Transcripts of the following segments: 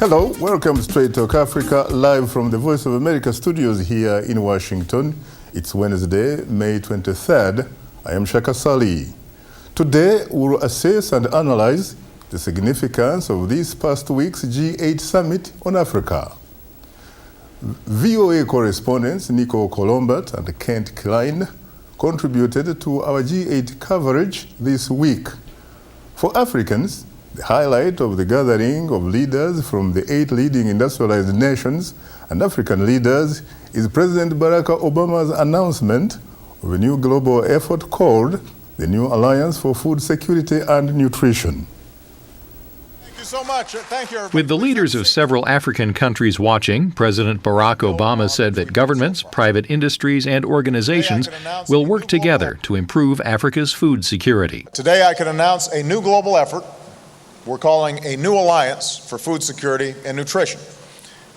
Hello, welcome to Straight Talk Africa, live from the Voice of America studios here in Washington. It's Wednesday, May 23rd. I am Shaka Ssali. Today, we'll assess and analyze the significance of this past week's G-8 summit on Africa. VOA correspondents Nico Colombat and Kent Klein contributed to our G8 coverage this week. For Africans, the highlight of the gathering of leaders from the 8 leading industrialized nations and African leaders is President Barack Obama's announcement of a new global effort called the New Alliance for Food Security and Nutrition. Thank you so much. Thank you. With the leaders of several African countries watching, President Barack Obama said that governments, private industries, and organizations will work together to improve Africa's food security. Today I can announce a new global effort we're calling a New Alliance for Food Security and Nutrition.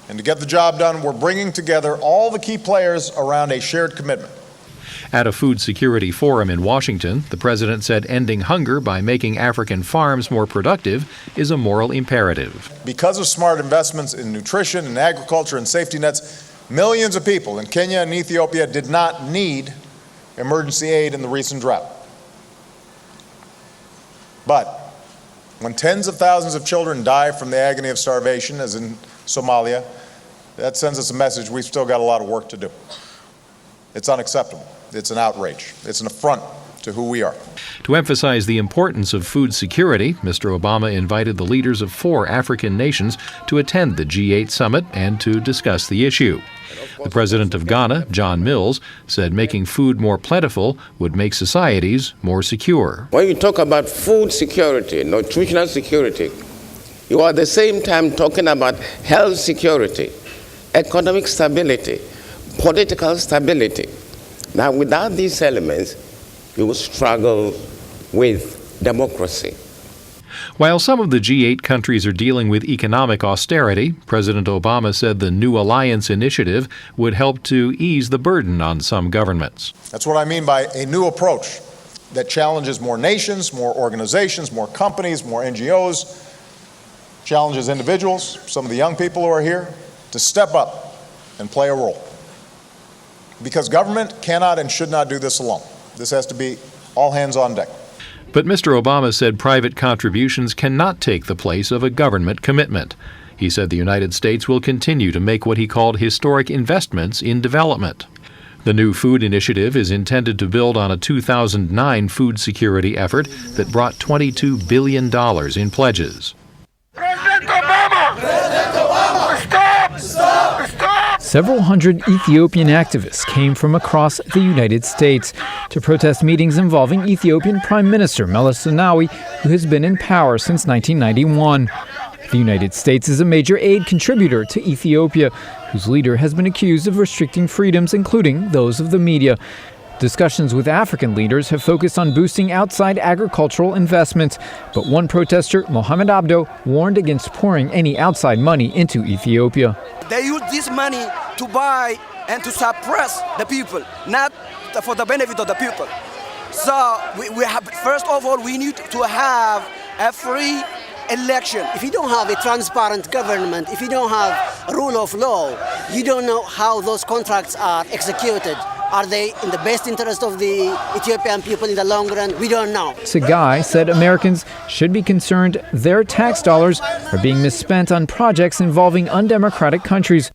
And to get the job done, we're bringing together all the key players around a shared commitment. At a food security forum in Washington, the president said ending hunger by making African farms more productive is a moral imperative. Because of smart investments in nutrition and agriculture and safety nets, millions of people in Kenya and Ethiopia did not need emergency aid in the recent drought. But when tens of thousands of children die from the agony of starvation, as in Somalia, that sends us a message we've still got a lot of work to do. It's unacceptable. It's an outrage. It's an affront to who we are. To emphasize the importance of food security, Mr. Obama invited the leaders of 4 African nations to attend the G8 summit and to discuss the issue. The president of Ghana, John Mills, said making food more plentiful would make societies more secure. When you talk about food security, nutritional security, you are at the same time talking about health security, economic stability, political stability. Now, without these elements, you will struggle with democracy. While some of the G8 countries are dealing with economic austerity, President Obama said the New Alliance initiative would help to ease the burden on some governments. That's what I mean by a new approach that challenges more nations, more organizations, more companies, more NGOs, challenges individuals, some of the young people who are here, to step up and play a role. Because government cannot and should not do this alone. This has to be all hands on deck. But Mr. Obama said private contributions cannot take the place of a government commitment. He said the United States will continue to make what he called historic investments in development. The new food initiative is intended to build on a 2009 food security effort that brought $22 billion in pledges. President Obama! President Obama! Stop! Stop! Stop! Several hundred Ethiopian activists came from across the United States to protest meetings involving Ethiopian Prime Minister Meles Zenawi, who has been in power since 1991. The United States is a major aid contributor to Ethiopia, whose leader has been accused of restricting freedoms, including those of the media. Discussions with African leaders have focused on boosting outside agricultural investments, but one protester, Mohamed Abdo, warned against pouring any outside money into Ethiopia. They use this money to buy and to suppress the people, not for the benefit of the people. So we have, first of all, we need to have a free election. If you don't have a transparent government, if you don't have rule of law, you don't know how those contracts are executed. Are they in the best interest of the Ethiopian people in the long run? We don't know. Sagai said Americans should be concerned their tax dollars are being misspent on projects involving undemocratic countries.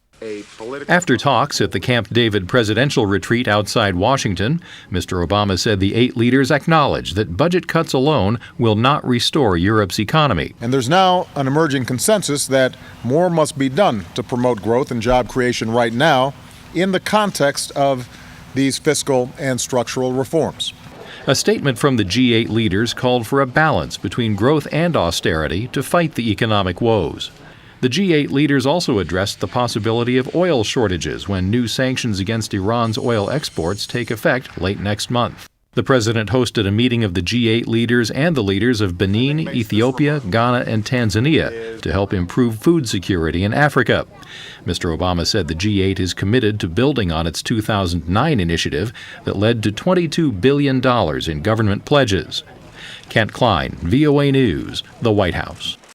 After talks at the Camp David presidential retreat outside Washington, Mr. Obama said the 8 leaders acknowledged that budget cuts alone will not restore Europe's economy. And there's now an emerging consensus that more must be done to promote growth and job creation right now in the context of these fiscal and structural reforms. A statement from the G8 leaders called for a balance between growth and austerity to fight the economic woes. The G8 leaders also addressed the possibility of oil shortages when new sanctions against Iran's oil exports take effect late next month. The president hosted a meeting of the G8 leaders and the leaders of Benin, Ethiopia, Ghana, and Tanzania to help improve food security in Africa. Mr. Obama said the G8 is committed to building on its 2009 initiative that led to $22 billion in government pledges. Kent Klein, VOA News, the White House.